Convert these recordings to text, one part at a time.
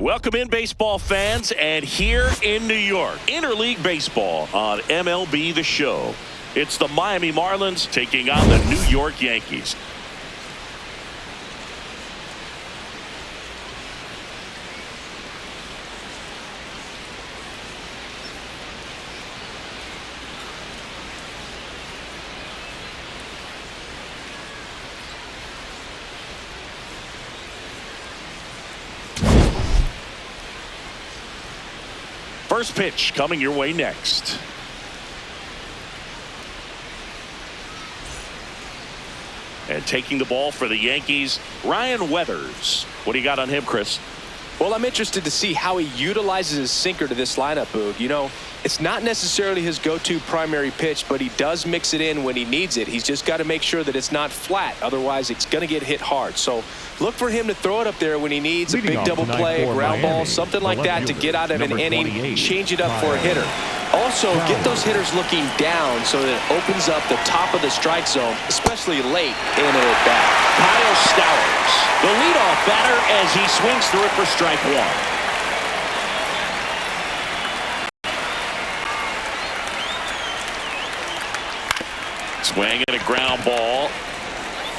Welcome in, baseball fans, and here in New York, interleague baseball on MLB The Show. It's the Miami Marlins taking on the New York Yankees. First pitch coming your way next. And taking the ball for the Yankees, Ryan Weathers. What do you got on him, Chris? Well, I'm interested to see how he utilizes his sinker to this lineup, Boog. You know, it's not necessarily his go-to primary pitch, but he does mix it in when he needs it. He's just got to make sure that it's not flat. Otherwise, it's going to get hit hard. So look for him to throw it up there when he needs a big double play, a ground ball, something like that to get out of an inning, change it up for a hitter. Also, get those hitters looking down so that it opens up the top of the strike zone, especially late in an at-bat. Kyle Stowers, the leadoff batter, as he swings through it for strike one. Swing and a ground ball.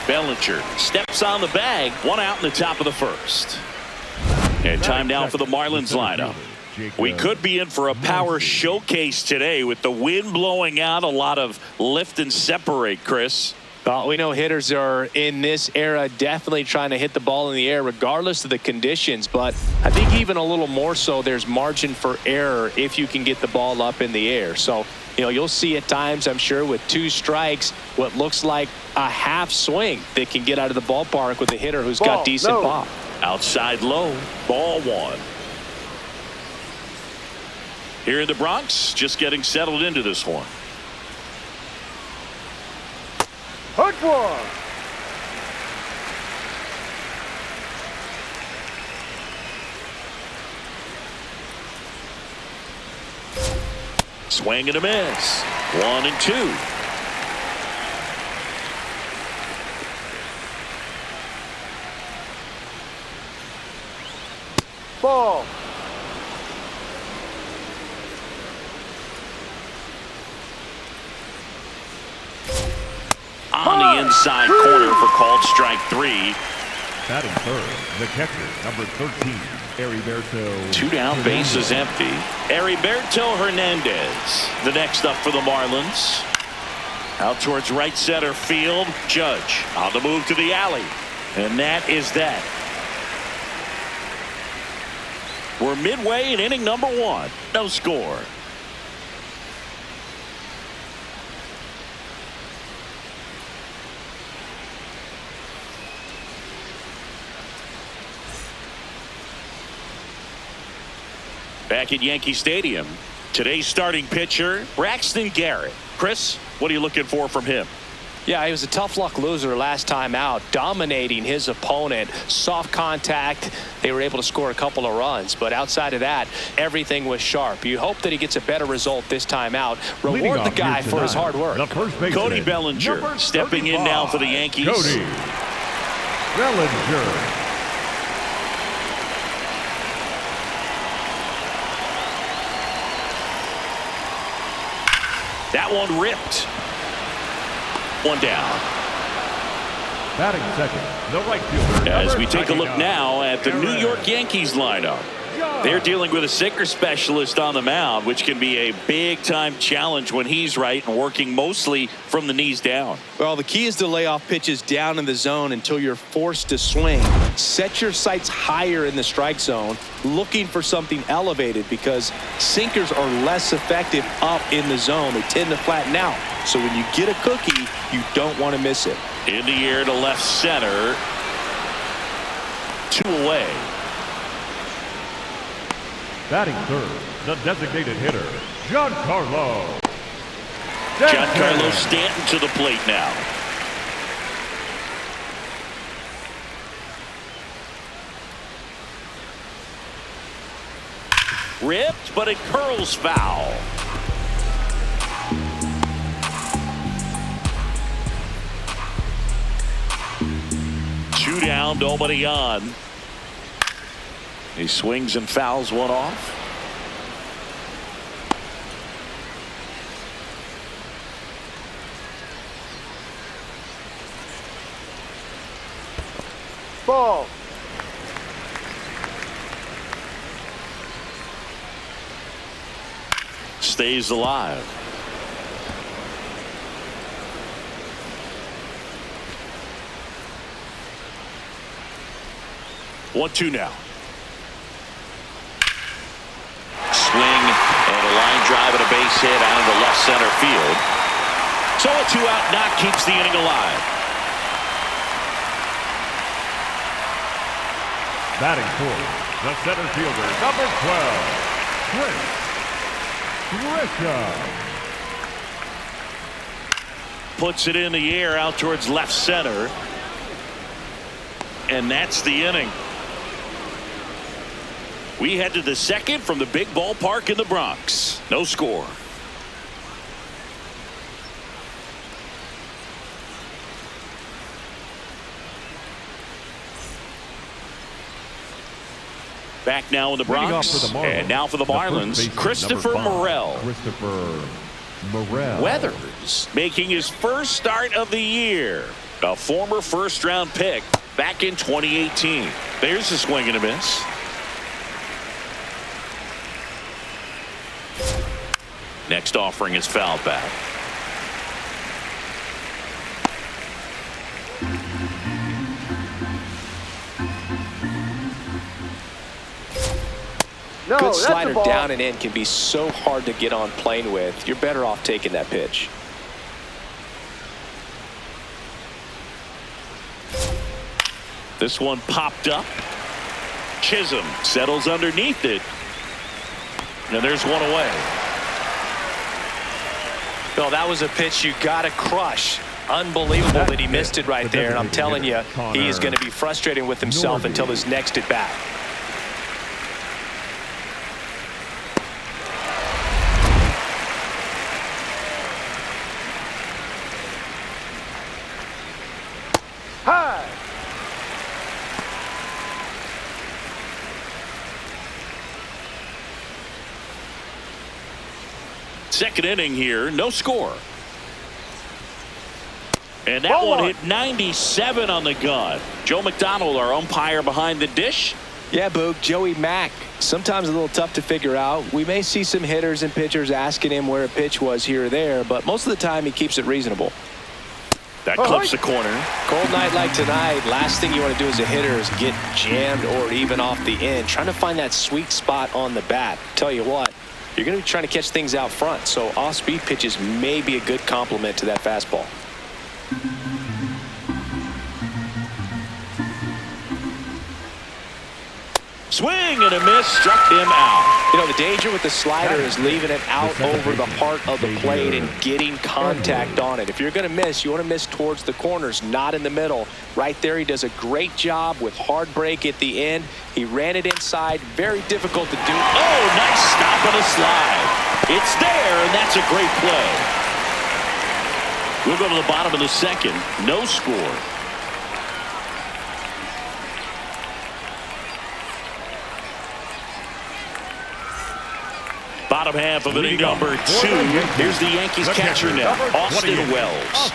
Bellinger steps on the bag. One out in the top of the first. And time now for the Marlins lineup. We could be in for a power showcase today with the wind blowing out, a lot of lift and separate, Chris. We know hitters are in this era definitely trying to hit the ball in the air regardless of the conditions, but I think even a little more so there's margin for error if you can get the ball up in the air. So, you know, you'll see at times, I'm sure, with two strikes, what looks like a half swing that can get out of the ballpark with a hitter who's got decent pop. Outside low, ball one. Here in the Bronx, just getting settled into this one. Hard one. Swing and a miss. 1 and 2. Ball. On the inside corner for called strike 3. Batting third, the catcher, number 13, Heriberto. 2 down, base is empty. Heriberto Hernandez, the next up for the Marlins. Out towards right center field. Judge on the move to the alley. And that is that. We're midway in inning number 1. No score. Back at Yankee Stadium, today's starting pitcher, Braxton Garrett. Chris, what are you looking for from him? Yeah, he was a tough luck loser last time out, dominating his opponent. Soft contact. They were able to score a couple of runs, but outside of that, everything was sharp. You hope that he gets a better result this time out. Reward the guy for his hard work. Cody Bellinger stepping in now for the Yankees. Cody Bellinger. That one ripped. 1 down. Batting second, the right fielder. As we take a look now at the New York Yankees lineup. They're dealing with a sinker specialist on the mound, which can be a big-time challenge when he's right and working mostly from the knees down. Well, the key is to lay off pitches down in the zone until you're forced to swing. Set your sights higher in the strike zone, looking for something elevated, because sinkers are less effective up in the zone. They tend to flatten out. So when you get a cookie, you don't want to miss it. In the air to left center. 2 away. Batting third, the designated hitter, Giancarlo Stanton to the plate now. Ripped, but it curls foul. Two down, nobody on. He swings and fouls one off. Ball. Stays alive. One-two now. Swing and a line drive and a base hit out of the left center field. So a two-out knock keeps the inning alive. Batting for the center fielder, number 12, Grisham. Puts it in the air out towards left center. And that's the inning. We head to the second from the big ballpark in the Bronx. No score. Back now in the Bronx. And now for the Marlins, Christopher Morel. Weathers making his first start of the year. A former first-round pick back in 2018. There's a swing and a miss. Next offering is fouled back. No, Good that's slider a ball. down and in can be so hard to get on plane with. You're better off taking that pitch. This one popped up. Chisholm settles underneath it. And there's one away. Bill, that was a pitch you got to crush. Unbelievable that he missed it right there. And I'm telling you, he is going to be frustrated with himself until his next at bat. High. Second inning here, no score. And that Ball one one. hit 97 on the gun. Joe McDonald, our umpire behind the dish. Yeah, Boog, Joey Mack, sometimes a little tough to figure out. We may see some hitters and pitchers asking him where a pitch was here or there, but most of the time he keeps it reasonable. That clips the corner. Cold night like tonight, last thing you want to do as a hitter is get jammed or even off the end. Trying to find that sweet spot on the bat. Tell you what, you're going to be trying to catch things out front, so off-speed pitches may be a good complement to that fastball. Swing and a miss, struck him out. You know, the danger with the slider is leaving it out over the heart of the plate and getting contact on it. If you're going to miss, you want to miss towards the corners, not in the middle. Right there, he does a great job with hard break at the end. He ran it inside. Very difficult to do. Oh, nice stop on a slide. It's there, and that's a great play. We'll go to the bottom of the second. No score. Bottom half of inning number 2. Here's the Yankees catcher now, Austin Wells.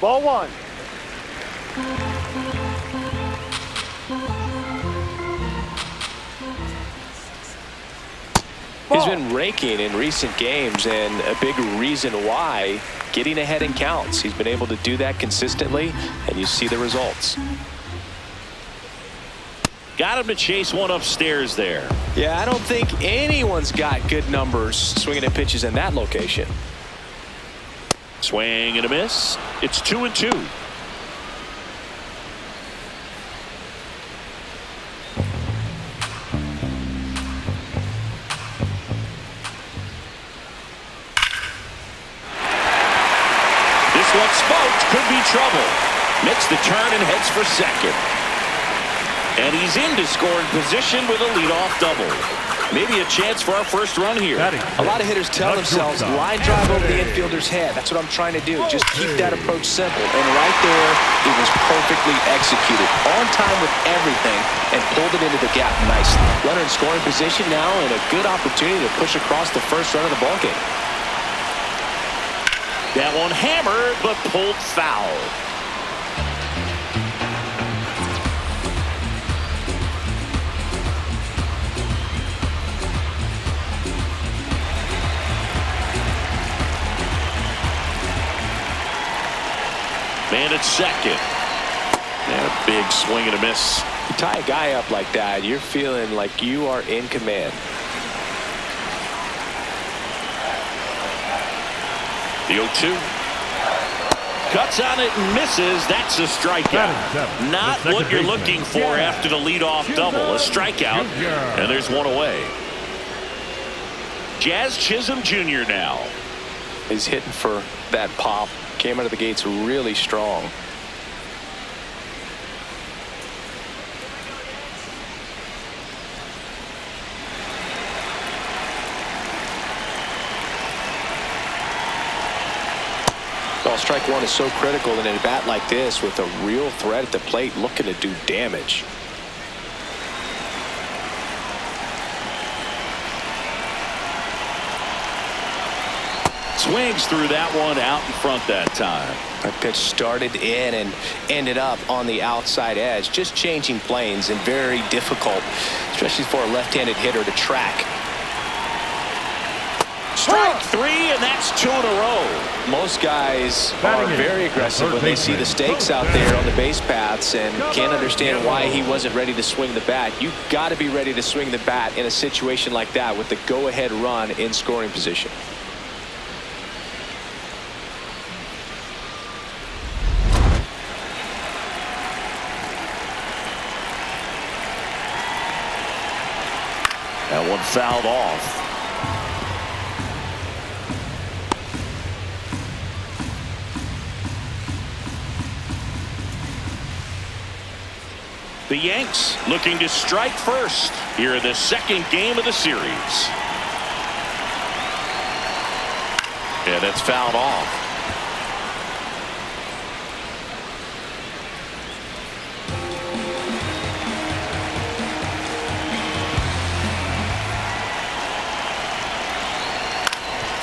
Ball one. He's been raking in recent games, and a big reason why, getting ahead in counts. He's been able to do that consistently, and you see the results. Got him to chase one upstairs there. Yeah, I don't think anyone's got good numbers swinging at pitches in that location. Swing and a miss. It's 2-2. One smoked, could be trouble. Makes the turn and heads for second. And he's into scoring position with a leadoff double. Maybe a chance for our first run here. A lot of hitters tell themselves, line drive over the infielder's head. That's what I'm trying to do. Just keep that approach simple. And right there, it was perfectly executed. On time with everything and pulled it into the gap nicely. Runner in scoring position now and a good opportunity to push across the first run of the ballgame. That one hammered, but pulled foul. Man at second. And a big swing and a miss. You tie a guy up like that, you're feeling like you are in command. The 0-2. Cuts on it and misses. That's a strikeout. Not what you're looking for after the leadoff double. A strikeout, and there's one away. Jazz Chisholm Jr. now. He's hitting for that pop. Came out of the gates really strong. Well, strike one is so critical in a bat like this with a real threat at the plate looking to do damage. Swings through that one out in front that time. That pitch started in and ended up on the outside edge, just changing planes and very difficult, especially for a left-handed hitter to track. Strike three, and that's 2 in a row. Most guys are very aggressive when they see the stakes out there on the base paths and can't understand why he wasn't ready to swing the bat. You've got to be ready to swing the bat in a situation like that with the go-ahead run in scoring position. That one fouled off. The Yanks looking to strike first here in the second game of the series. Yeah, that's fouled off.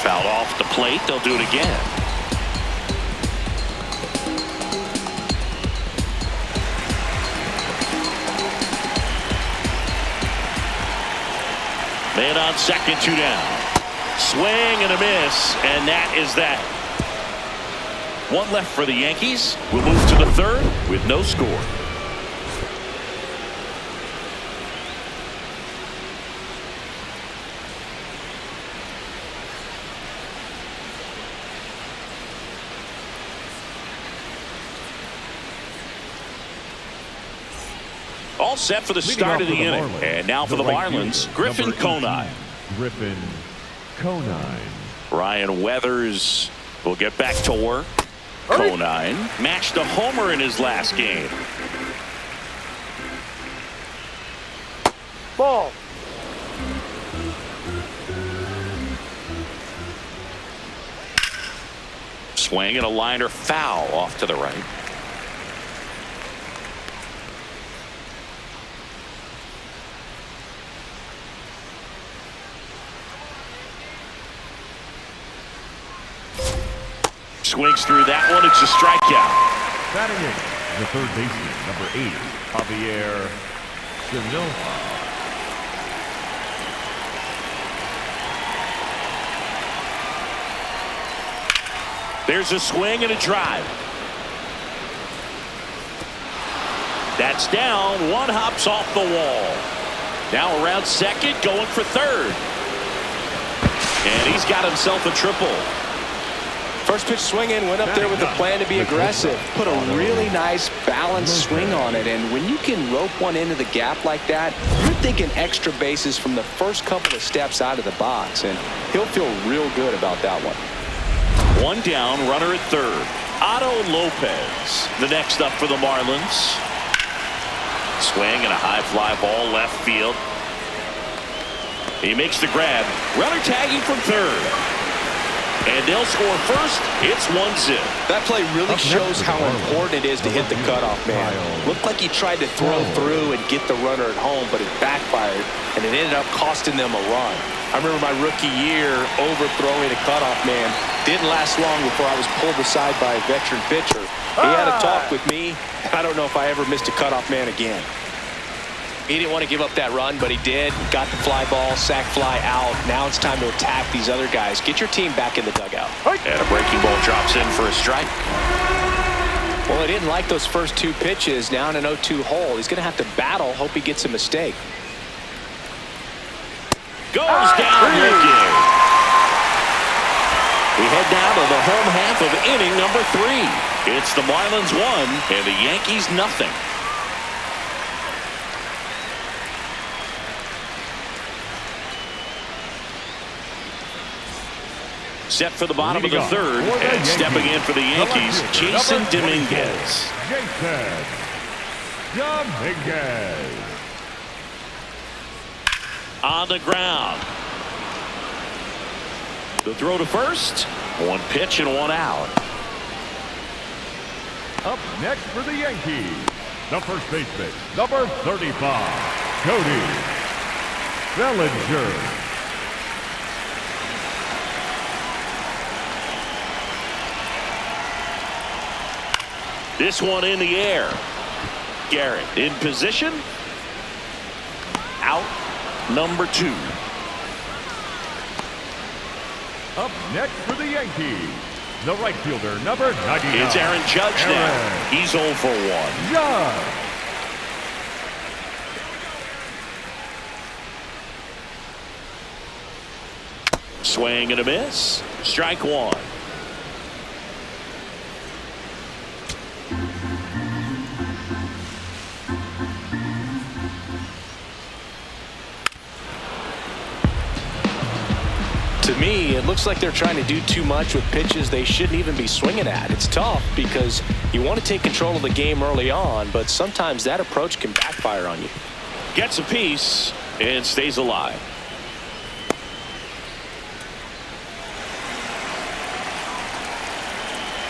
Fouled off the plate. They'll do it again. Man on second, 2 down. Swing and a miss, and that is that. One left for the Yankees. We'll move to the third with no score. All set for the start of the inning. And now for the Marlins, Griffin Conine. Griffin Conine. Ryan Weathers will get back to work. Conine matched a homer in his last game. Ball. Swing and a liner foul off to the right. Swings through that one. It's a strikeout. Batting in the third baseman, number 8, Javier Silva. There's a swing and a drive. That's down. One hops off the wall. Now around second, going for third. And he's got himself a triple. First pitch swing in, went up there with the plan to be aggressive. Put a really nice balanced swing on it. And when you can rope one into the gap like that, you're thinking extra bases from the first couple of steps out of the box. And he'll feel real good about that one. One down, runner at third. Otto Lopez, the next up for the Marlins. Swing and a high fly ball left field. He makes the grab. Runner tagging from third. And they'll score first. It's 1-0. That play really shows how important it is to hit the cutoff man. Looked like he tried to throw through and get the runner at home, but it backfired, and it ended up costing them a run. I remember my rookie year overthrowing a cutoff man. Didn't last long before I was pulled aside by a veteran pitcher. He had a talk with me. I don't know if I ever missed a cutoff man again. He didn't want to give up that run, but he did. Got the fly ball, sac fly out. Now it's time to attack these other guys. Get your team back in the dugout. And a breaking ball drops in for a strike. Well, he didn't like those first two pitches. Now in an 0-2 hole. He's going to have to battle. Hope he gets a mistake. Goes down looking. We head now to the home half of inning number 3. It's the Marlins 1 and the Yankees nothing. Set for the bottom of the third, and stepping in for the Yankees, Jason Dominguez. On the ground. The throw to first. One pitch and one out. Up next for the Yankees, the first baseman, number 35, Cody Bellinger. This one in the air. Garrett in position. Out number 2. Up next for the Yankees, the right fielder, number 99. It's Aaron Judge now. He's 0 for 1. Judge. Swing and a miss. Strike 1. To me, it looks like they're trying to do too much with pitches they shouldn't even be swinging at. It's tough because you want to take control of the game early on, but sometimes that approach can backfire on you. Gets a piece and stays alive.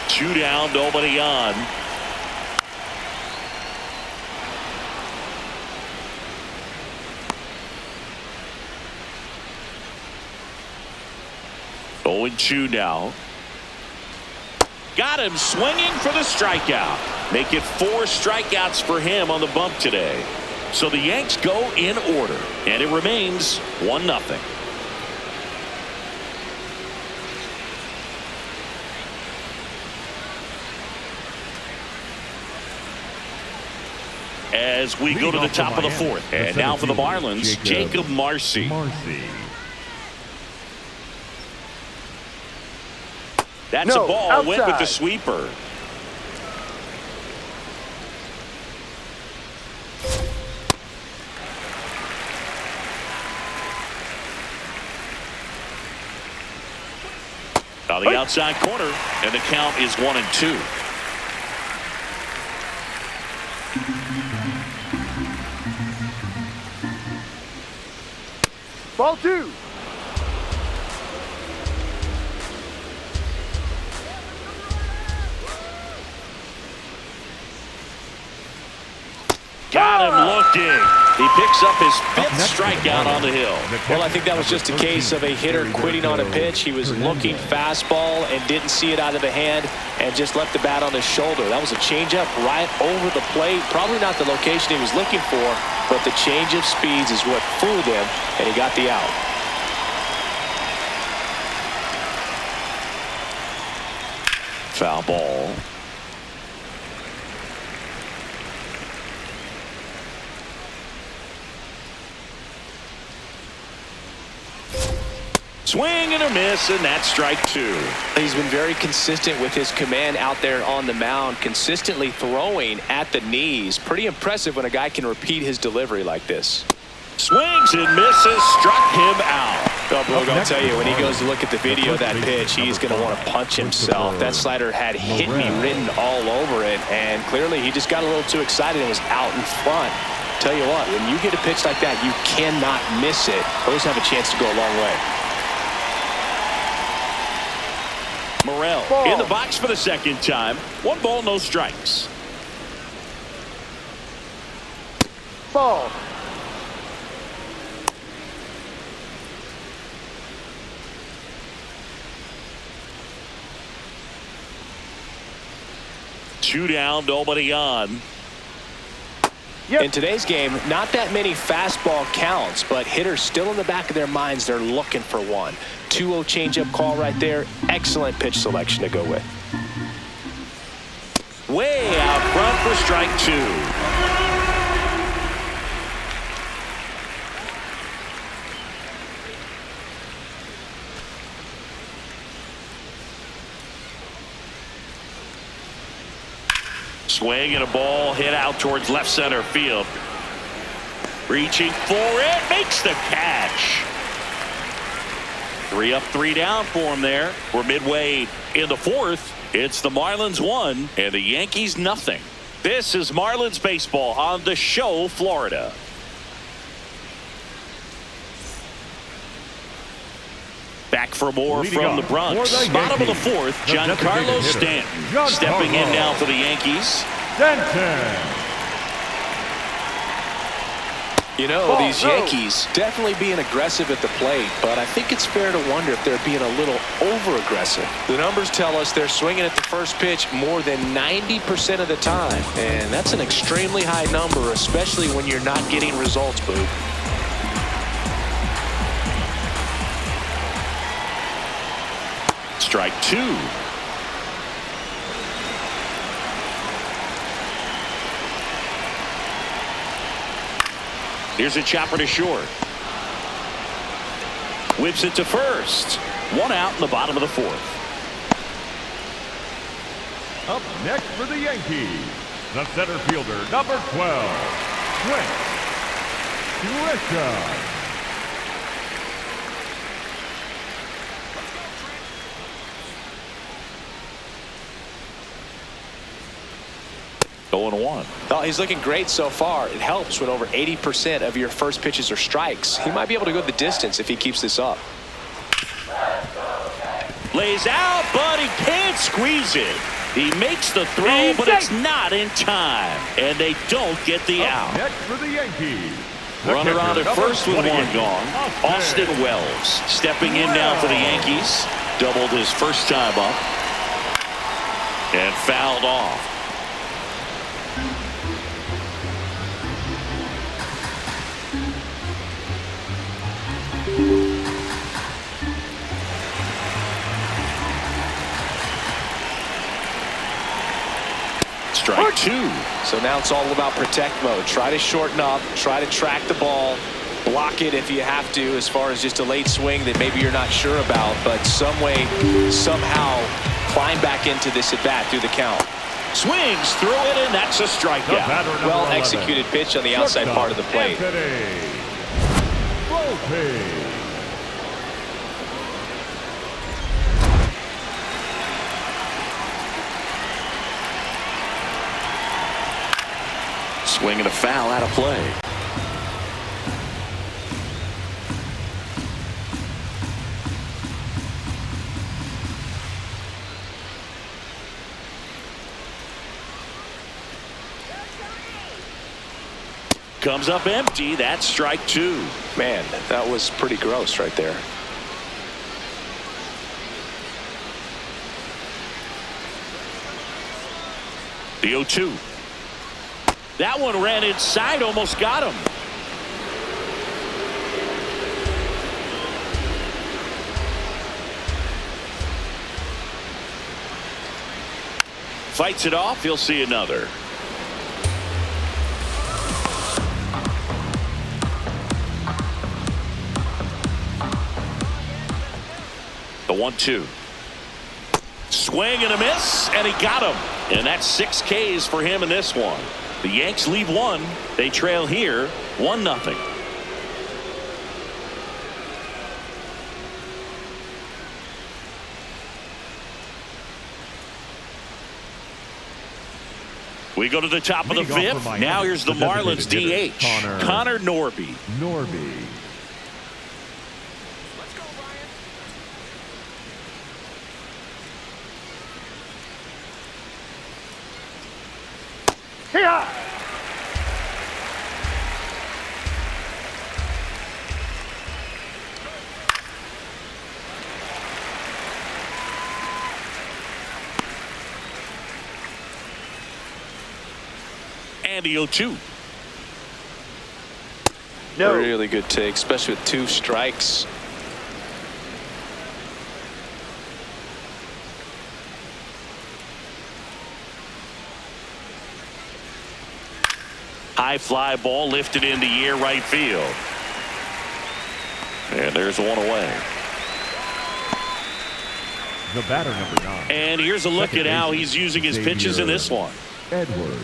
Two down, nobody on. Oh, 0-2 now. Got him swinging for the strikeout. Make it 4 strikeouts for him on the bump today. So the Yanks go in order, and it remains 1-0. As we go to the top of the 4th. And now for the Marlins, Jacob Marcy. That's a ball. Outside. Went with the sweeper. On the outside corner, and the count is 1-2. Ball 2. Got him looking. He picks up his 5th strikeout on the hill. Well, I think that was just a case of a hitter quitting on a pitch. He was looking fastball and didn't see it out of the hand and just left the bat on his shoulder. That was a changeup right over the plate. Probably not the location he was looking for, but the change of speeds is what fooled him, and he got the out. Foul ball. Swing and a miss, and that's strike 2. He's been very consistent with his command out there on the mound, consistently throwing at the knees. Pretty impressive when a guy can repeat his delivery like this. Swings and misses, struck him out. Oh, Boog, I'll tell you, when he goes to look at the video of that pitch, he's going to want to punch himself. That slider had "hit me" written all over it, and clearly he just got a little too excited and was out in front. Tell you what, when you get a pitch like that, you cannot miss it. Those have a chance to go a long way. Morel Ball. in the box for the second time. 1 ball, no strikes. Ball. Two down, nobody on. Yep. In today's game, not that many fastball counts, but hitters still in the back of their minds, they're looking for one. 2-0 changeup call right there. Excellent pitch selection to go with. Way out front for strike 2. Swing and a ball hit out towards left center field. Reaching for it, makes the catch. 3 up, 3 down for him there. We're midway in the 4th. It's the Marlins 1 and the Yankees nothing. This is Marlins baseball on the show, Florida. Back for more Leading from the off Bronx. for the Bottom of the Yankees, 4th, the Giancarlo designated Stanton hitter, stepping in Giancarlo now for the Yankees. Stanton. You know, Ball, these no. Yankees definitely being aggressive at the plate, but I think it's fair to wonder if they're being a little over-aggressive. The numbers tell us they're swinging at the first pitch more than 90% of the time, and that's an extremely high number, especially when you're not getting results, Boog. Strike 2. Here's a chopper to short. Whips it to first. 1 out in the bottom of the 4th. Up next for the Yankees, the center fielder, number 12, Trent Grisham. 0-1. Oh, he's looking great so far. It helps when over 80% of your first pitches are strikes. He might be able to go the distance if he keeps this up. Lays out, but he can't squeeze it. He makes the throw, but it's not in time. And they don't get the Up out. next for the Yankees, the Runner on catcher, at number first with 1 28, gone. Austin Wells stepping in now for the Yankees. Doubled his first time up. And fouled off. Strike 2. So now it's all about protect mode. Try to shorten up, try to track the ball, block it if you have to, as far as just a late swing that maybe you're not sure about, but some way, somehow climb back into this at bat through the count. Swings through it, and that's a the strikeout. batter, number Well 11, executed pitch on the outside shortstop, part of the plate. Anthony Volpe. Swing and a foul out of play. Comes up empty. That's strike 2. Man, that was pretty gross right there. The 0-2. That one ran inside, almost got him. Fights it off. He'll see another. The 1-2. Swing and a miss, and he got him. And that's 6 Ks for him in this one. The Yanks lead 1. They trail here 1-0. We go to the top of the fifth. Now here's the Marlins DH, Connor Norby. Here. And the 0-2. No. Really good take, especially with 2 strikes. High fly ball lifted into the air right field. And there's one away. The batter, number 9. And here's a look at how he's using his pitches in this one. Edwards.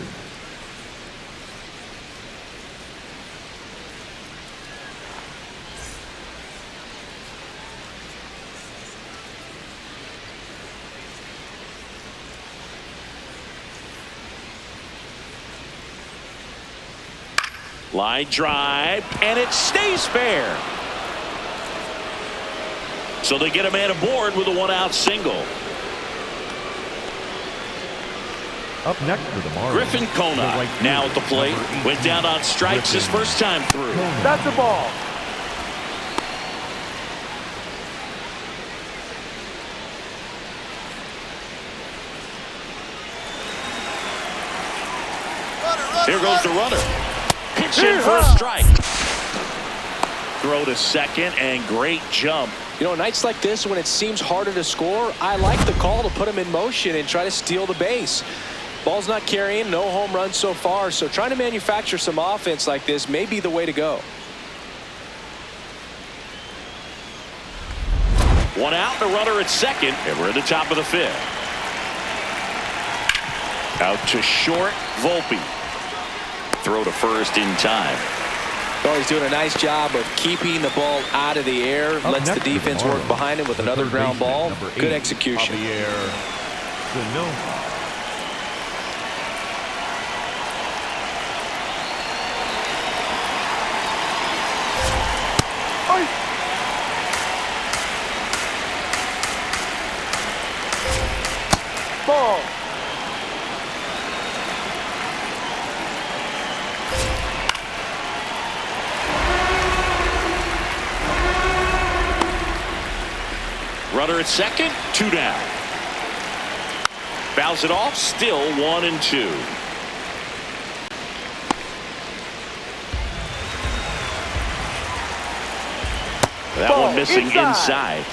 Line drive, and it stays fair. So they get a man aboard with a 1-out single. Up next for the Marlins. Griffin Conant now at the plate. Went down on strikes his first time through. That's the ball. Here goes the runner. Pitch in for a strike. Throw to second, and great jump. You know, nights like this when it seems harder to score, I like the call to put him in motion and try to steal the base. Ball's not carrying, no home runs so far, so trying to manufacture some offense like this may be the way to go. 1 out, the runner at second, and we're at the top of the 5th. Out to short, Volpe. Throw to first in time. Oh, he's doing a nice job of keeping the ball out of the air. Lets the defense work behind him with another ground ball. Good execution. Ball. Runner at second, 2 down. Fouls it off, still 1-2. That one missing inside.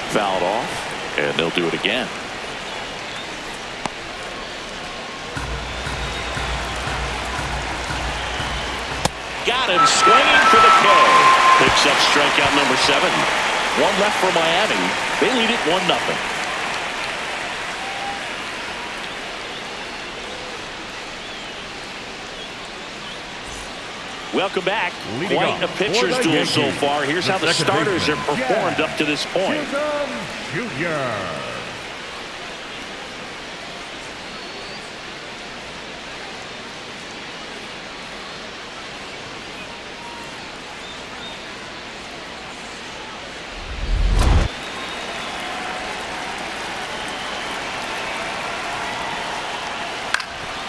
Fouled off, and they'll do it again. Got him swinging for the K. Picks up strikeout number 7. 1 left for Miami. They lead it 1-0. Welcome back. Quite a pitcher's duel so far. Here's how the starters have performed up to this point. Jr.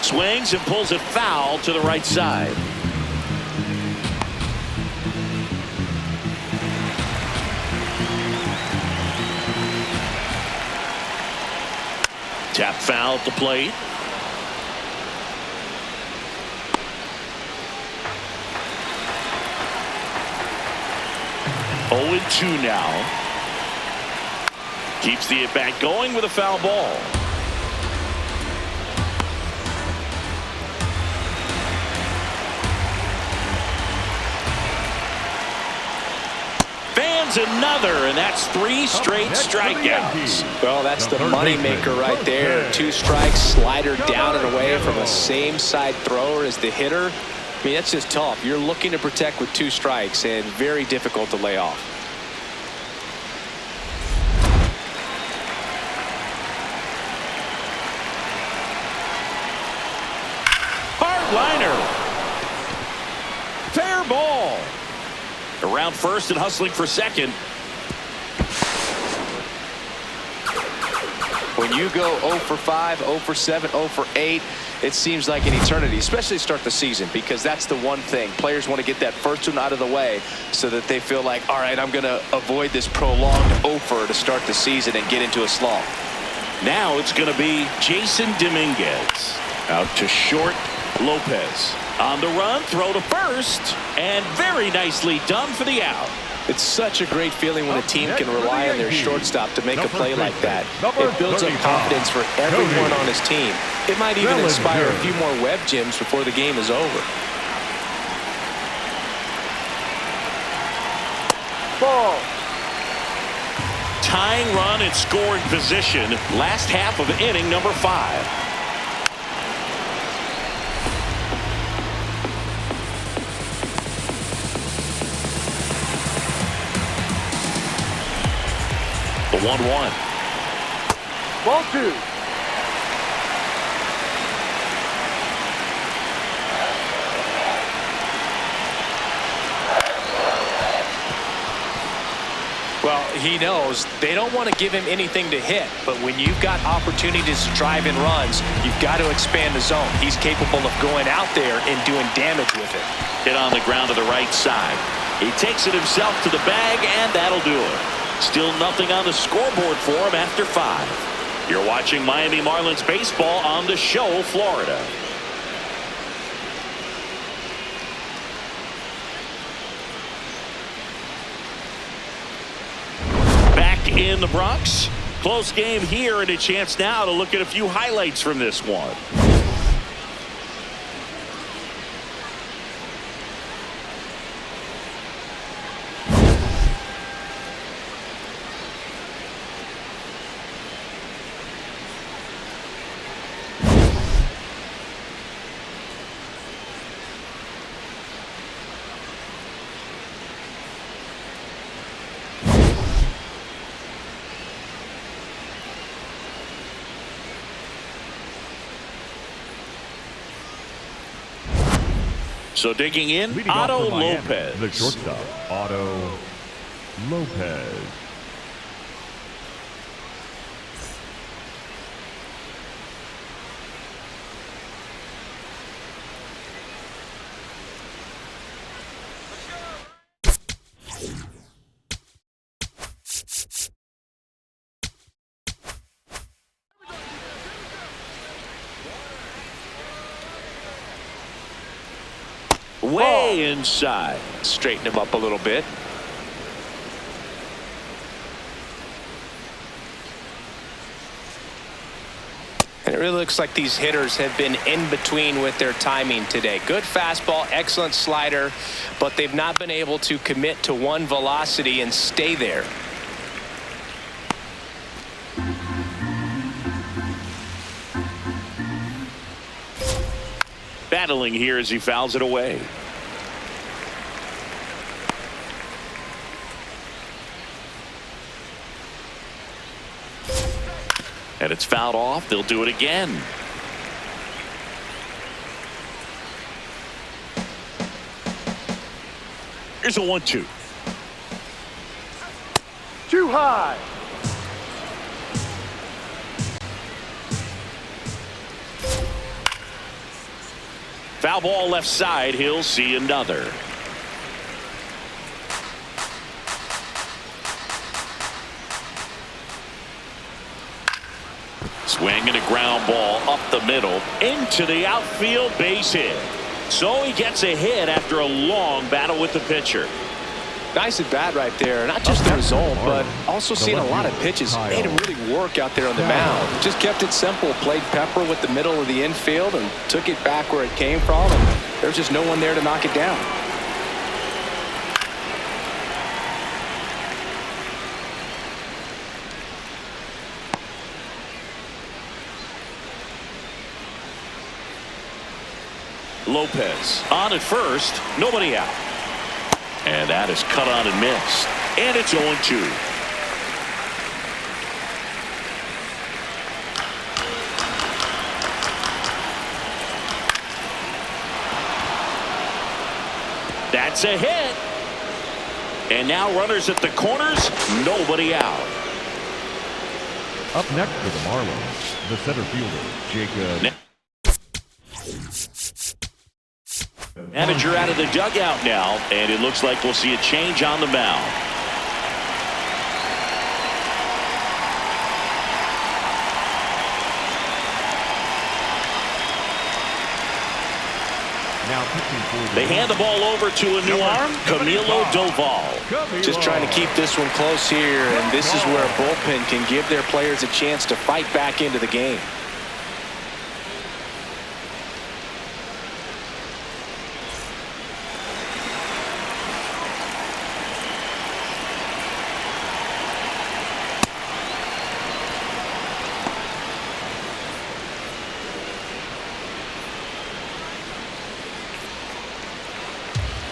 Swings and pulls it foul to the right side. Tap foul at the plate. Oh, 0-2 now. Keeps the at-bat going with a foul ball. Another, and that's 3 straight strikeouts. Well, that's the money maker right there. 2 strikes, slider down and away from the same side thrower as the hitter. I mean, that's just tough. You're looking to protect with 2 strikes and very difficult to lay off. liner. Fair ball. Around first and hustling for second. When you go 0 for 5, 0 for 7, 0 for 8, it seems like an eternity, especially to start the season, because that's the one thing. Players want to get that first one out of the way so that they feel like, all right, I'm going to avoid this prolonged 0 for to start the season and get into a slog. Now it's going to be Jason Dominguez. Out to short, Lopez. On the run, throw to first, and very nicely done for the out. It's such a great feeling when a team can rely on their shortstop to make a play like that. It builds up confidence for everyone on his team. It might even inspire a few more web gems before the game is over. Ball. Tying run in scoring position. Last half of inning number 5. The 1-1. Ball 2. Well, he knows they don't want to give him anything to hit, but when you've got opportunities to drive in runs, you've got to expand the zone. He's capable of going out there and doing damage with it. Hit on the ground to the right side. He takes it himself to the bag, and that'll do it. Still nothing on the scoreboard for him after 5. You're watching Miami Marlins baseball on the Show, Florida. Back in the Bronx. Close game here, and a chance now to look at a few highlights from this one. So digging in, Leading off Otto for Miami, Lopez. the shortstop, Otto Lopez. Way inside. Straighten him up a little bit. And it really looks like these hitters have been in between with their timing today. Good fastball, excellent slider, but they've not been able to commit to one velocity and stay there. Battling here as he fouls it away. And it's fouled off. They'll do it again. Here's a 1-2. Too high. Foul ball left side. He'll see another. Swinging a ground ball up the middle into the outfield, base hit. So he gets a hit after a long battle with the pitcher. Nice at bat right there. Not just the result, but also seeing a lot of pitches. Made him really work out there on the mound. Just kept it simple. Played pepper with the middle of the infield and took it back where it came from. And there's just no one there to knock it down. Lopez on at first. Nobody out. And that is cut on and missed. And it's 0-2. That's a hit. And now runners at the corners, nobody out. Up next for the Marlins, the center fielder, Jacob. Manager out of the dugout now, and it looks like we'll see a change on the mound. Now pitching for They hand the ball over to a new arm, Camilo Doval. Just trying to keep this one close here, and this is where a bullpen can give their players a chance to fight back into the game.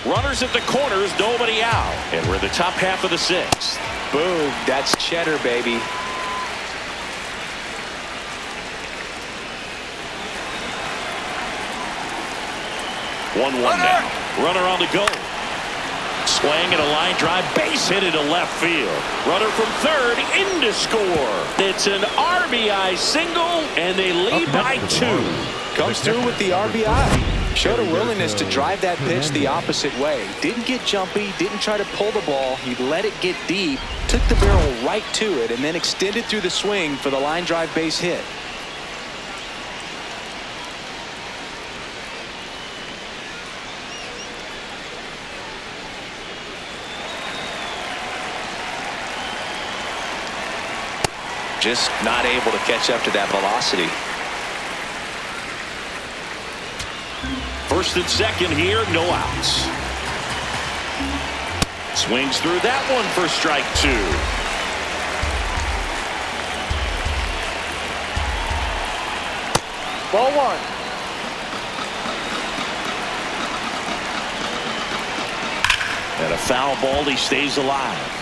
Runners at the corners, nobody out. And we're in the top half of the sixth. Boom, that's cheddar, baby. 1-1 now. Runner on the go. Swing and a line drive, base hit into left field. Runner from third in to score. It's an RBI single, and they lead by 2. Comes through with the RBI. Showed a willingness to drive that pitch the opposite way. Didn't get jumpy, didn't try to pull the ball. He let it get deep, took the barrel right to it, and then extended through the swing for the line drive base hit. Just not able to catch up to that velocity. First and second here, no outs. Swings through that one for strike 2. Ball 1. And a foul ball, he stays alive.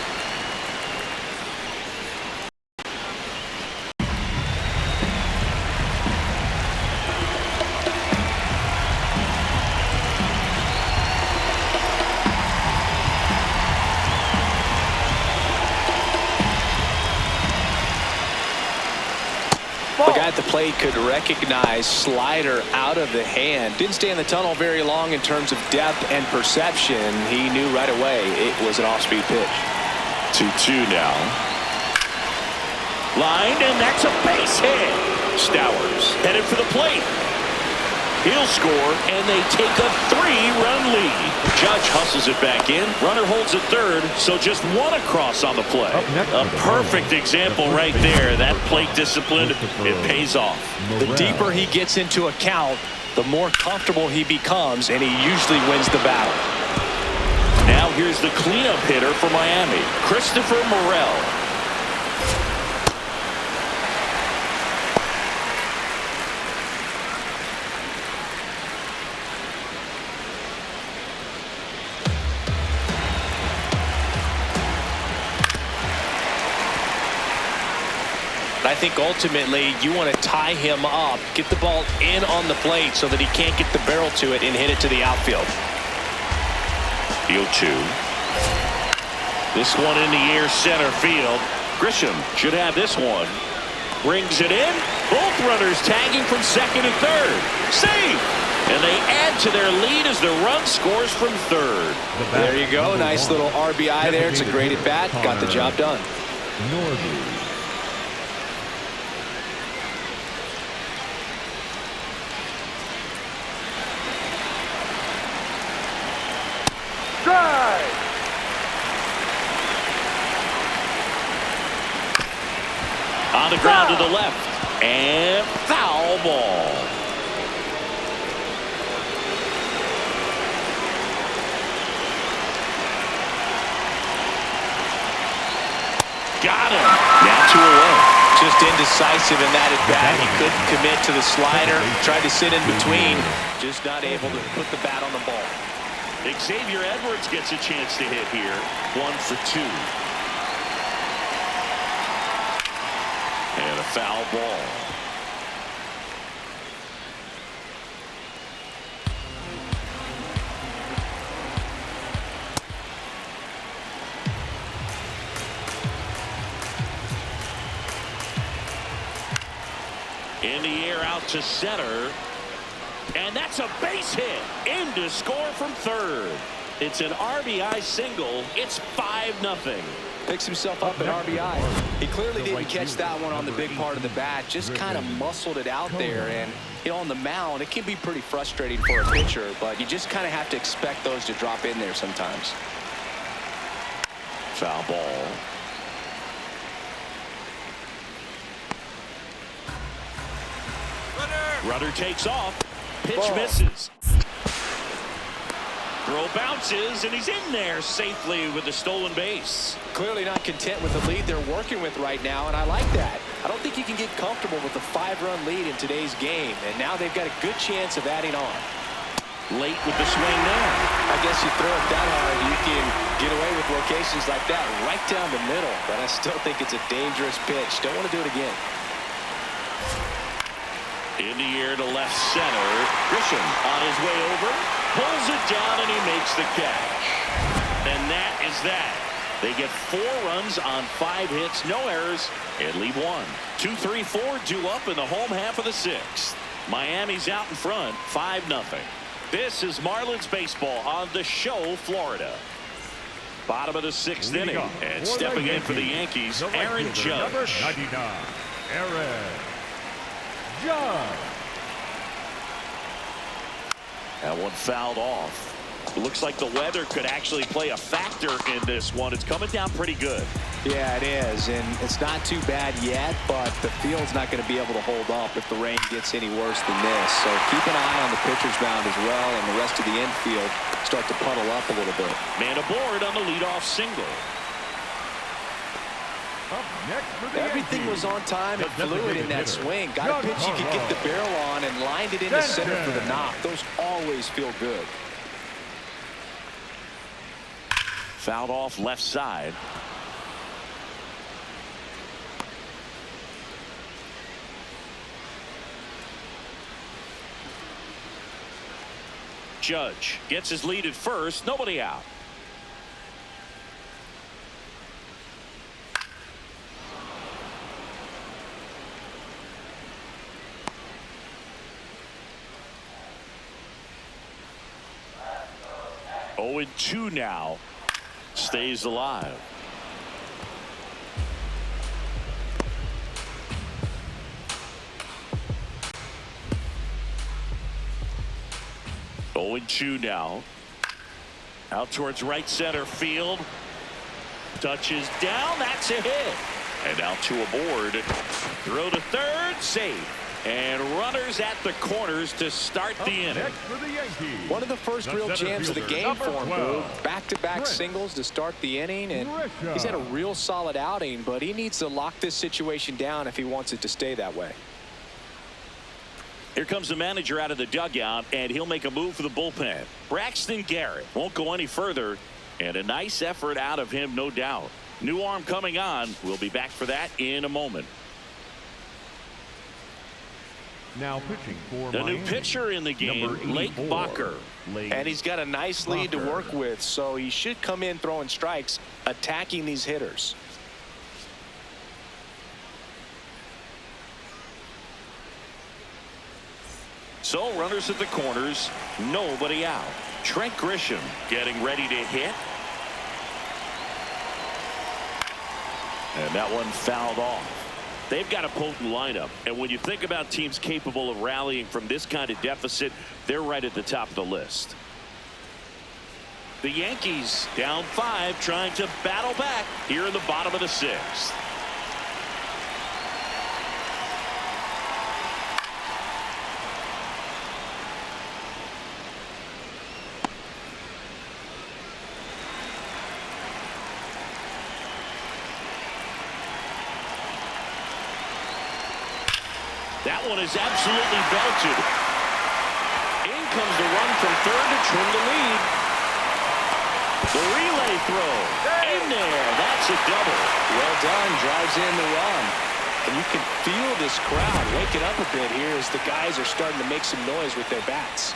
The guy at the plate could recognize slider out of the hand. Didn't stay in the tunnel very long in terms of depth and perception. He knew right away it was an off-speed pitch. 2-2 now. Line, and that's a base hit. Stowers headed for the plate. He'll score, and they take a 3-run lead. Judge hustles it back in. Runner holds at third, so just one across on the play. A perfect example right there. That plate discipline, it pays off. The deeper he gets into a count, the more comfortable he becomes, and he usually wins the battle. Now here's the cleanup hitter for Miami, Christopher Morel. I think ultimately you want to tie him up, get the ball in on the plate so that he can't get the barrel to it and hit it to the outfield. Field 2. This one in the air, center field. Grisham should have this one. Brings it in. Both runners tagging from second and third. Safe! And they add to their lead as the run scores from third. There you go. Nice little RBI there. It's a great at bat. Got the job done. Drive. On the ground to the left. And foul ball. Got him. Now 2 away. Just indecisive in that at bat. He couldn't commit to the slider. Tried to sit in between. Just not able to put the bat on the ball. Xavier Edwards gets a chance to hit here. 1 for 2. And a foul ball. In the air out to center. And that's a base hit. In to score from third. It's an RBI single. It's 5-0. Picks himself up an RBI. He clearly didn't catch that one on the big part of the bat. Just kind of muscled it out there. And, you know, on the mound, it can be pretty frustrating for a pitcher. But you just kind of have to expect those to drop in there sometimes. Foul ball. Runner takes off. Pitch misses. Throw bounces, and he's in there safely with the stolen base. Clearly not content with the lead they're working with right now, and I like that. I don't think you can get comfortable with a 5-run lead in today's game, and now they've got a good chance of adding on. Late with the swing there. I guess you throw it that hard, you can get away with locations like that right down the middle, but I still think it's a dangerous pitch. Don't want to do it again. In the air to left center. Grisham on his way over. Pulls it down, and he makes the catch. And that is that. They get 4 runs on 5 hits, no errors, and leave 1. 2, 3, 4 due up in the home half of the 6th. Miami's out in front, 5-0. This is Marlins baseball on the show, Florida. Bottom of the 6th inning, and stepping in for the Yankees, Aaron Judge. Number 99, Aaron Judge. That one fouled off. It looks like the weather could actually play a factor in this one. It's coming down pretty good. Yeah, it is, and it's not too bad yet, but the field's not going to be able to hold up if the rain gets any worse than this. So keep an eye on the pitcher's mound as well, and the rest of the infield start to puddle up a little bit. Man aboard on the leadoff single. Up next for the Everything Yankees, was on time and the fluid in that designated swing. hitter, Got a pitch you could get the barrel on and lined it into center for the knock. Those always feel good. Fouled off left side. Judge gets his lead at first. Nobody out. Oh, 2 now. Stays alive. Oh, 2 now. Out towards right center field. Touches down. That's a hit. And now 2 aboard. Throw to third. Save. And runners at the corners to start the inning. Next for the Yankees, One of the first real jams of the game for him, Boo. Back-to-back Grisham. singles to start the inning, and he's had a real solid outing, but he needs to lock this situation down if he wants it to stay that way. Here comes the manager out of the dugout, and he'll make a move for the bullpen. Braxton Garrett won't go any further, and a nice effort out of him, no doubt. New arm coming on. We'll be back for that in a moment. Now pitching for The Miami, new pitcher in the game, number Lake 84, Bacher. And he's got a nice lead to work with, so he should come in throwing strikes, attacking these hitters. So runners at the corners, nobody out. Trent Grisham getting ready to hit. And that one fouled off. They've got a potent lineup, and when you think about teams capable of rallying from this kind of deficit, they're right at the top of the list. The Yankees down 5, trying to battle back here in the bottom of the 6th. That one is absolutely belted. In comes the run from third to trim the lead. The relay throw. In there. That's a double. Well done. Drives in the run. And you can feel this crowd waking up a bit here as the guys are starting to make some noise with their bats.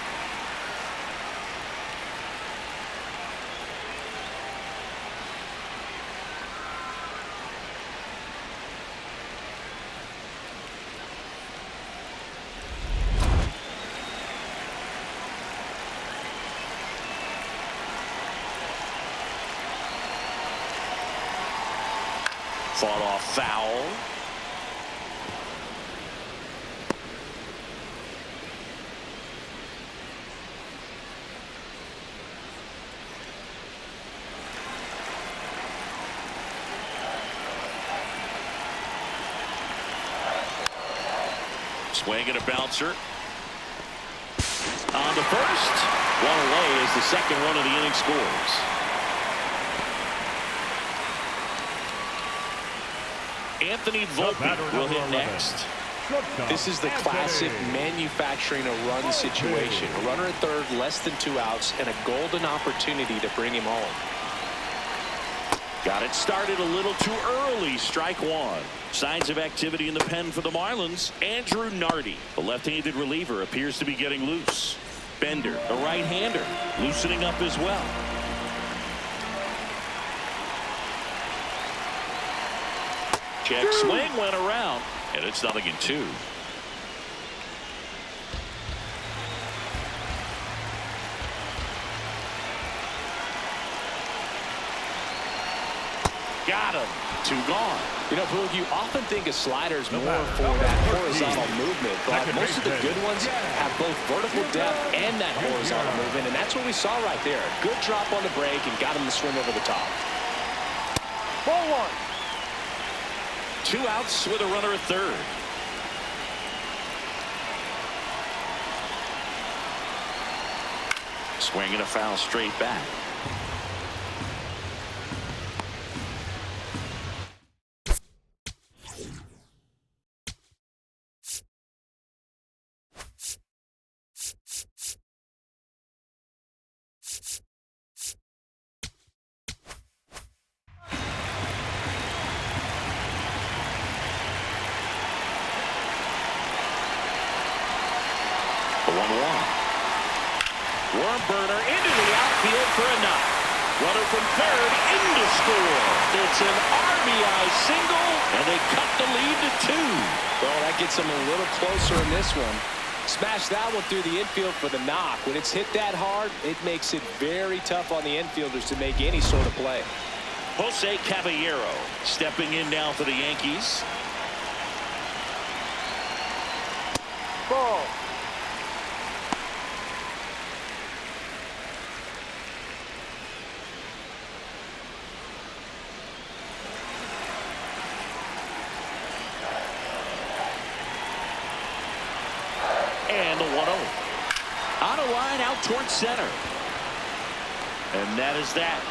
Fought off foul. Swing and a bouncer. On the first. One away as the second run of the inning scores. Anthony Volpe will hit next. This is the classic manufacturing a run situation. A runner at third, less than 2 outs, and a golden opportunity to bring him home. Got it started a little too early. Strike one. Signs of activity in the pen for the Marlins. Andrew Nardi, the left-handed reliever, appears to be getting loose. Bender, the right-hander, loosening up as well. Check swing went around, and it's 0-2. Got him. 2 gone. You know, Boog, you often think a slider's more for that horizontal movement, but most of the good ones have both vertical depth and that horizontal movement, and that's what we saw right there. Good drop on the break and got him to swing over the top. Ball 1. 2 outs with a runner at third. Swing and a foul straight back. The 1-1. Worm burner into the outfield for a knock. Runner from third in to score. It's an RBI single, and they cut the lead to 2. Well, that gets them a little closer in this one. Smash that one through the infield for the knock. When it's hit that hard, it makes it very tough on the infielders to make any sort of play. Jose Caballero stepping in now for the Yankees. Ball. And the 1-0. On a line out towards center. And that is that.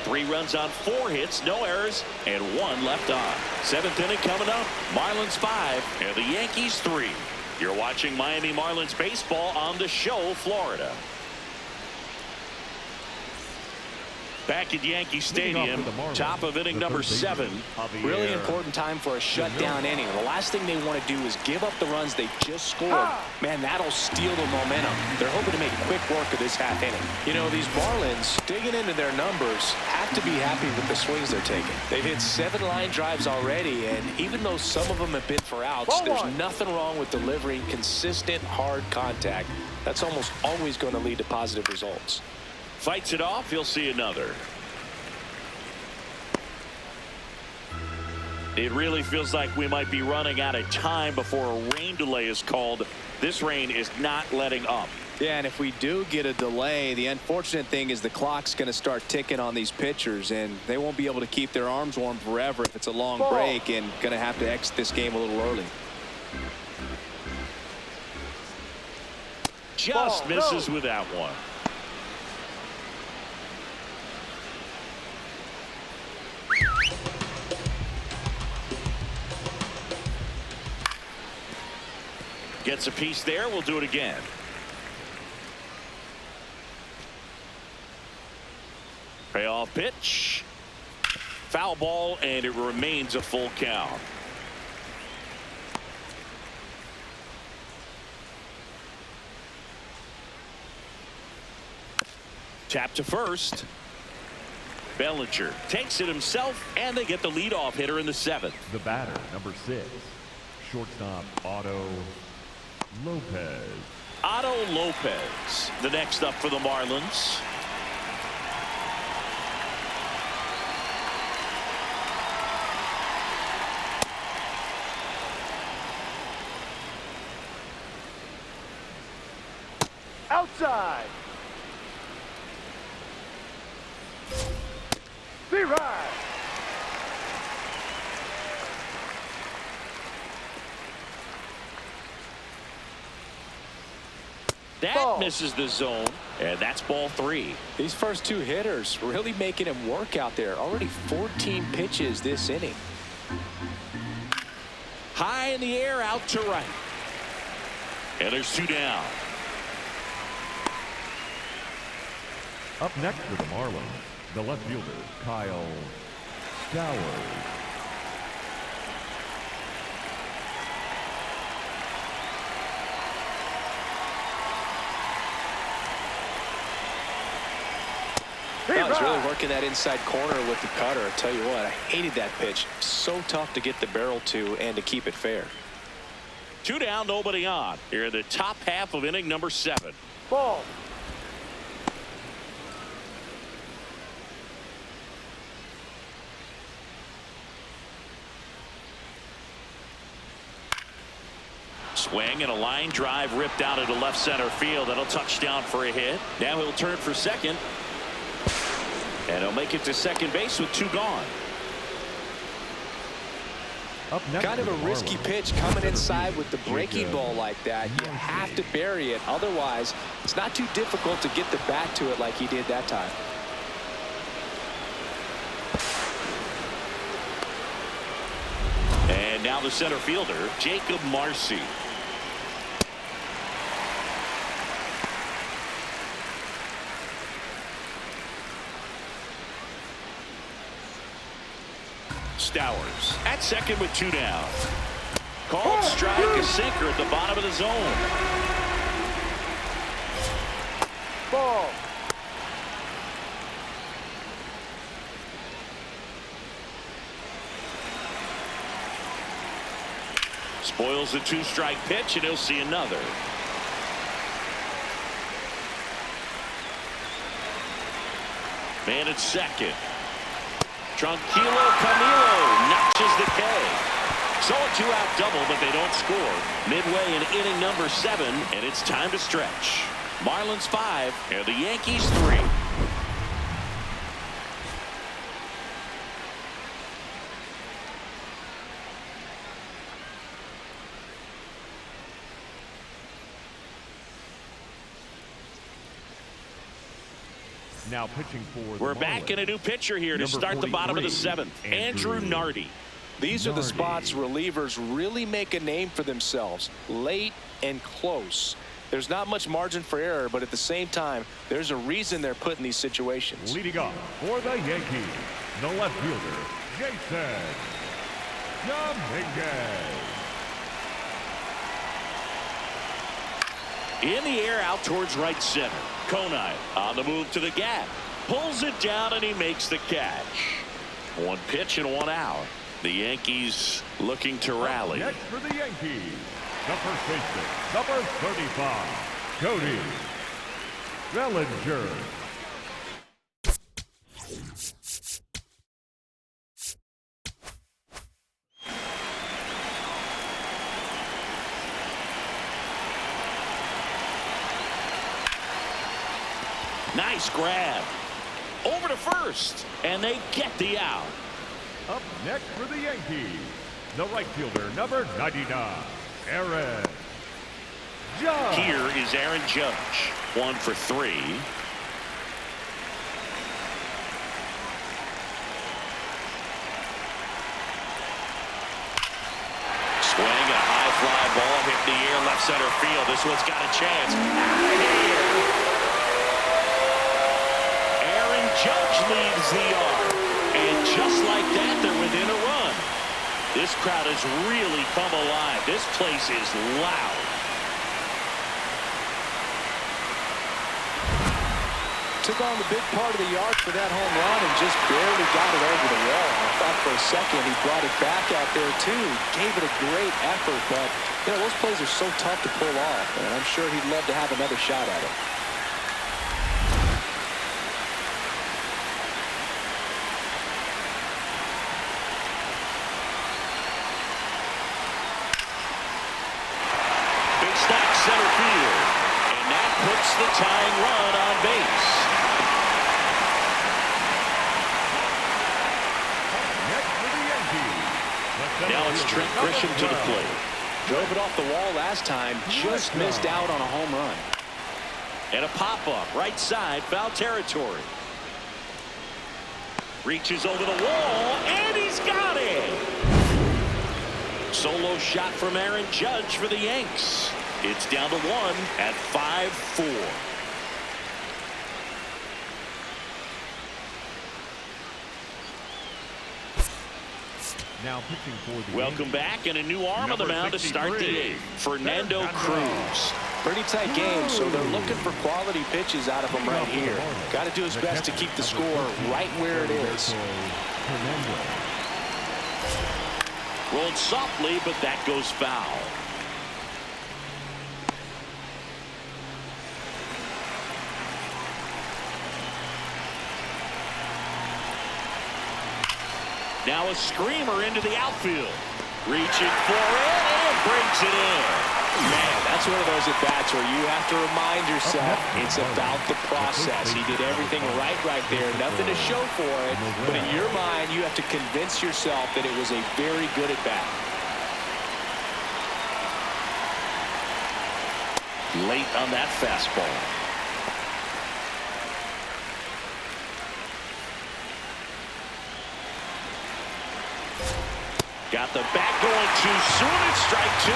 3 runs on 4 hits, no errors, and 1 left on. 7th inning coming up. Marlins 5 and the Yankees 3. You're watching Miami Marlins baseball on the Show, Florida. Back at Yankee Stadium, top of inning number 7. Really important time for a shutdown inning. The last thing they want to do is give up the runs they just scored. Man, that'll steal the momentum. They're hoping to make quick work of this half inning. You know, these Marlins, digging into their numbers, have to be happy with the swings they're taking. They've hit 7 line drives already, and even though some of them have been for outs, there's nothing wrong with delivering consistent, hard contact. That's almost always going to lead to positive results. Fights it off, you'll see another. It really feels like we might be running out of time before a rain delay is called. This rain is not letting up. Yeah, and if we do get a delay, the unfortunate thing is the clock's going to start ticking on these pitchers, and they won't be able to keep their arms warm forever if it's a long break, and going to have to exit this game a little early. Just misses with that one. Gets a piece there. We'll do it again. Payoff pitch. Foul ball, and it remains a full count. Tap to first. Bellinger takes it himself, and they get the leadoff hitter in the 7th. The batter, number 6, shortstop Otto Lopez. Otto Lopez, the next up for the Marlins. Outside. B-Ride. That Ball. misses the zone, and that's ball 3. These first 2 hitters really making him work out there. Already 14 pitches this inning. High in the air, out to right. And there's 2 down. Up next for the Marlins, the left fielder, Kyle Stowers. He's really working that inside corner with the cutter. I tell you what, I hated that pitch. So tough to get the barrel to and to keep it fair. 2 down, nobody on. Here in the top half of inning number 7. Ball. Swing and a line drive ripped out into left center field. That'll touch down for a hit. Now he'll turn for second. And he'll make it to second base with 2 gone. Up next Kind of for a the risky Marlins, pitch coming inside with the Jacob breaking ball like that. You have to bury it. Otherwise, it's not too difficult to get the bat to it like he did that time. And now the center fielder, Jacob Marcy. Stowers at second with 2 down. Called strike, a sinker at the bottom of the zone. Ball. Spoils the 2-strike pitch, and he'll see another. Man at second. Tranquilo Camilo notches the K. So a 2-out double, but they don't score. Midway in inning number 7, and it's time to stretch. Marlins 5 and the Yankees 3. now pitching for the We're back Marlins. in a new pitcher here to Number start the bottom of the 43, 7th. Andrew Nardi. These are the Nardi. spots relievers really make a name for themselves, late and close. There's not much margin for error, but at the same time, there's a reason they're put in these situations. Leading off for the Yankees, the left fielder, Jason Dominguez. In the air out towards right center. Conine on the move to the gap. Pulls it down and he makes the catch. One pitch and one out. The Yankees looking to rally. Next for the Yankees, the first baseman, number 35, Cody Bellinger. Nice grab. Over to first. And they get the out. Up next for the Yankees, the right fielder, number 99, Aaron Judge. Here is Aaron Judge. 1 for 3. Swing and a high fly ball hit the air left center field. This one's got a chance. Out of here. Aaron Judge leads the yard. And just like that, they're within a run. This crowd has really come alive. This place is loud. Took on the big part of the yard for that home run and just barely got it over the wall. I thought for a second he brought it back out there too. Gave it a great effort, but you know, those plays are so tough to pull off, and I'm sure he'd love to have another shot at it. Big stack center field. And that puts the tying run on base. Next for the Yankees. Now it's Trent Grisham to the plate. Drove it off the wall last time, just missed out on a home run. And a pop-up, right side, foul territory. Reaches over the wall, and he's got it! Solo shot from Aaron Judge for the Yanks. It's down to 1 at 5-4. Now pitching for the Welcome Yankees. back, and a new arm on the Number mound to start the 63, 8th. Fernando Cruz. Pretty tight game, so they're looking for quality pitches out of him right here. Got to do his best to keep the score right where it is. Rolled softly, but that goes foul. Now a screamer into the outfield. Reaching for it and brings it in. Man, that's one of those at-bats where you have to remind yourself it's about the process. He did everything right there. Nothing to show for it. But in your mind, you have to convince yourself that it was a very good at-bat. Late on that fastball. Got the bat going too soon. It's strike 2.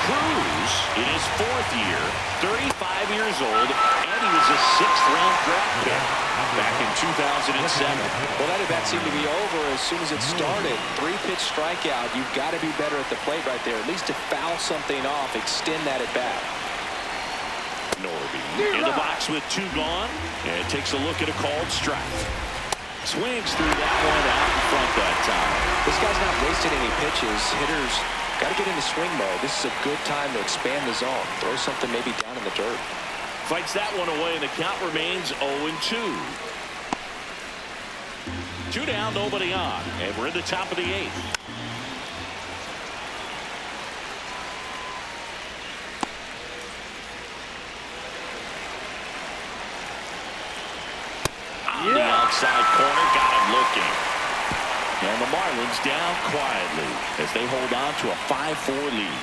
Cruz in his 4th year, 35 years old, and he was a 6th-round draft pick back in 2007. Well, that at-bat seemed to be over as soon as it started. 3-pitch strikeout. You've got to be better at the plate right there. At least to foul something off, extend that at-bat. Norby in the box with 2 gone, and takes a look at a called strike. Swings through that one out in front that time. This guy's not wasting any pitches. Hitters got to get into swing mode. This is a good time to expand the zone. Throw something maybe down in the dirt. Fights that one away, and the count remains 0-2. 2 down, nobody on, and we're in the top of the 8th. On the outside corner, got him looking. And the Marlins down quietly as they hold on to a 5-4 lead.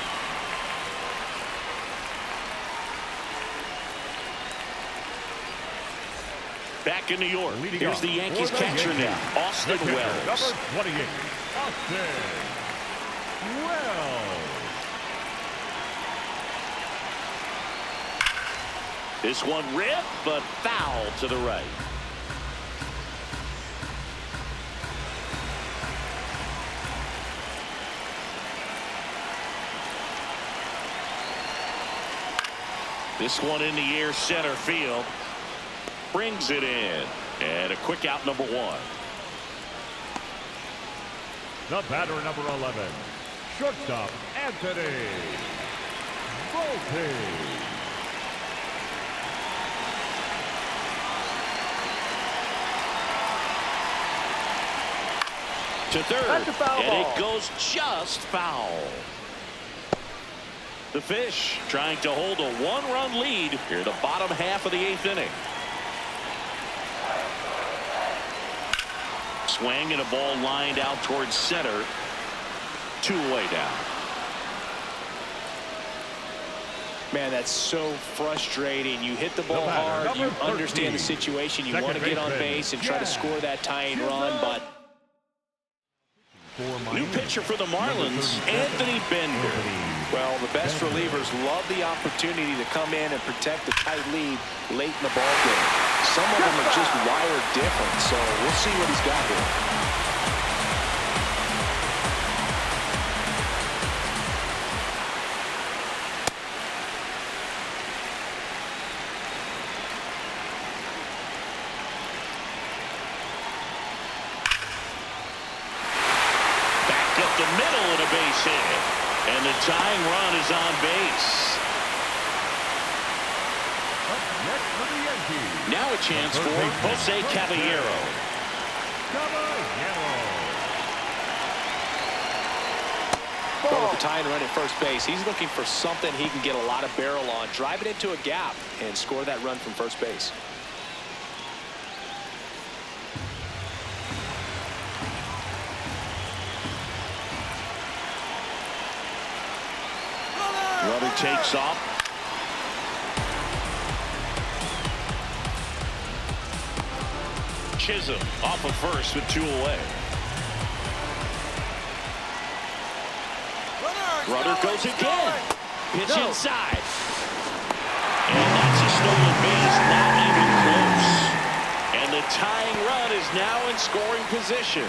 Back in New York, here's the Yankees catcher now, Austin Wells. Number 28, Austin Wells. This one ripped, but foul to the right. This one in the air, center field. Brings it in. And a quick out, number 1. The batter, number 11, shortstop Anthony Volpe. To third, That's a foul and ball. it goes just foul. The Fish trying to hold a 1-run lead here in the bottom half of the 8th inning. Swing and a ball lined out towards center. 2 away down. Man, that's so frustrating. You hit the ball hard. You understand the situation. You want to get on base and try to score that tying run, but New pitcher for the Marlins, Anthony Bender. well, the best relievers love the opportunity to come in and protect the tight lead late in the ball game. Some of them are just wired different, so we'll see what he's got here. Up the middle and a base hit. And the tying run is on base. Up next for the Yankees. Now a chance for Jose Caballero. But with the tying run at first base, he's looking for something he can get a lot of barrel on, drive it into a gap, and score that run from first base. Runner takes off. Chisholm off of first with 2 away. Runner goes again. Pitch inside. And that's a stolen base, not even close. And the tying run is now in scoring position.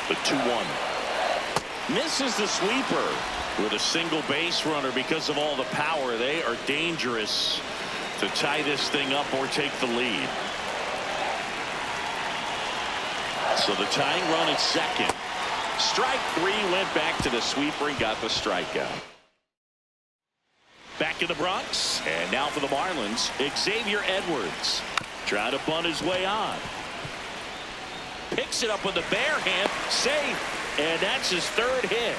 The 2-1. Misses the sweeper with a single base runner because of all the power. They are dangerous to tie this thing up or take the lead. So the tying run at second. Strike 3, went back to the sweeper and got the strikeout. Back in the Bronx, and now for the Marlins, Xavier Edwards trying to bunt his way on. Picks it up with the bare hand, safe, and that's his 3rd hit.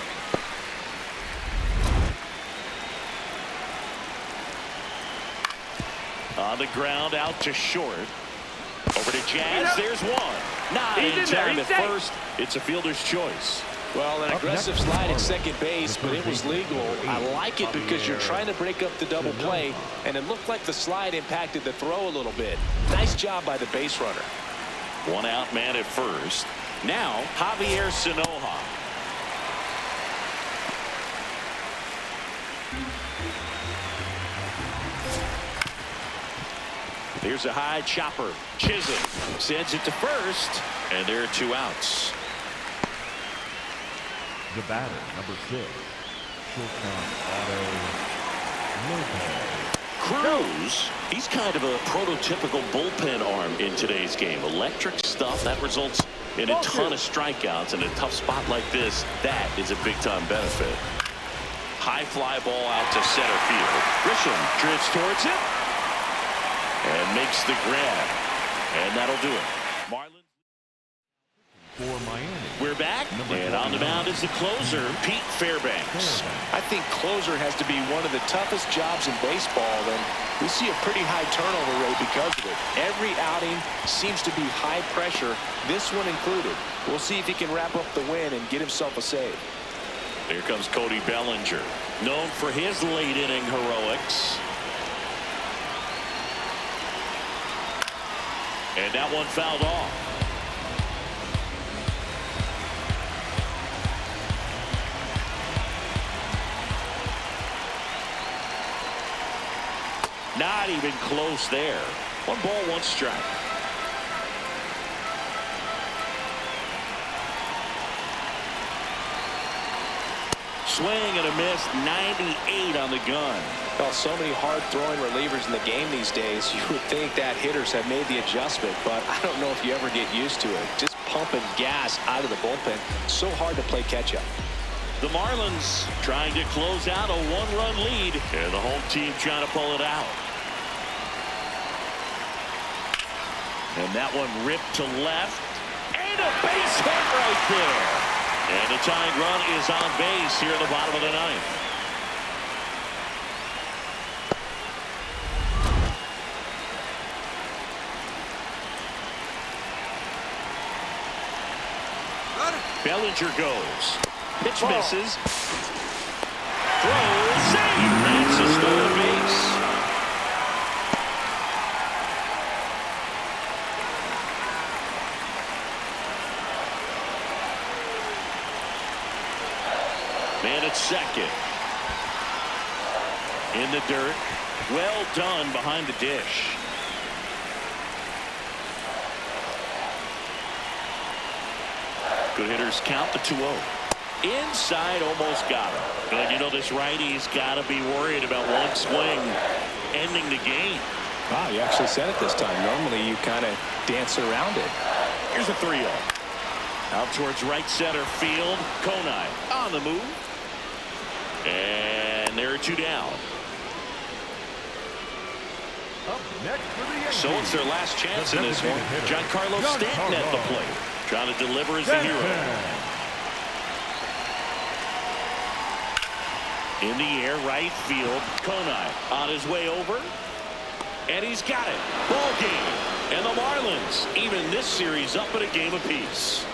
On the ground, out to short. Over to Jazz, there's one. Not in time at first. It's a fielder's choice. Well, an aggressive slide at second base, but it was legal. I like it because you're trying to break up the double play, and it looked like the slide impacted the throw a little bit. Nice job by the base runner. 1 out man at first. Now, Javier Sinoja. Here's a high chopper. Chisholm sends it to first, and there are 2 outs. The batter, number 6, shortstop Otto Lopez. Cruz, he's kind of a prototypical bullpen arm in today's game. Electric stuff that results in a ton of strikeouts. In a tough spot like this, that is a big-time benefit. High fly ball out to center field. Grisham drifts towards it and makes the grab, and that'll do it. Marlins. For Miami. We're back, and on the mound is the closer, Pete Fairbanks. I think closer has to be one of the toughest jobs in baseball, and we see a pretty high turnover rate because of it. Every outing seems to be high pressure, this one included. We'll see if he can wrap up the win and get himself a save. Here comes Cody Bellinger, known for his late inning heroics. And that one fouled off. Not even close there. 1 ball, 1 strike. Swing and a miss. 98 on the gun. Well, so many hard-throwing relievers in the game these days. You would think that hitters have made the adjustment, but I don't know if you ever get used to it. Just pumping gas out of the bullpen. So hard to play catch-up. The Marlins trying to close out a 1-run lead, and the home team trying to pull it out. And that one ripped to left, and a base hit right there. And the tying run is on base here in the bottom of the 9th. Bellinger goes. Pitch misses. Throws. Save. That's a stolen base. Man at second. In the dirt. Well done behind the dish. Good hitters count the 2-0. Inside, almost got him. But you know, this righty's got to be worried about one swing ending the game. Wow, you actually said it this time. Normally, you kind of dance around it. Here's a 3-0. Out towards right center field. Konai on the move. And there are 2 down. Up next for the Yankees. So it's their last chance the in this one. designated hitter, Giancarlo Stanton at the plate. Trying to deliver as the hero. In the air, right field. Konai on his way over. And he's got it. Ball game. And the Marlins even this series up at a game apiece.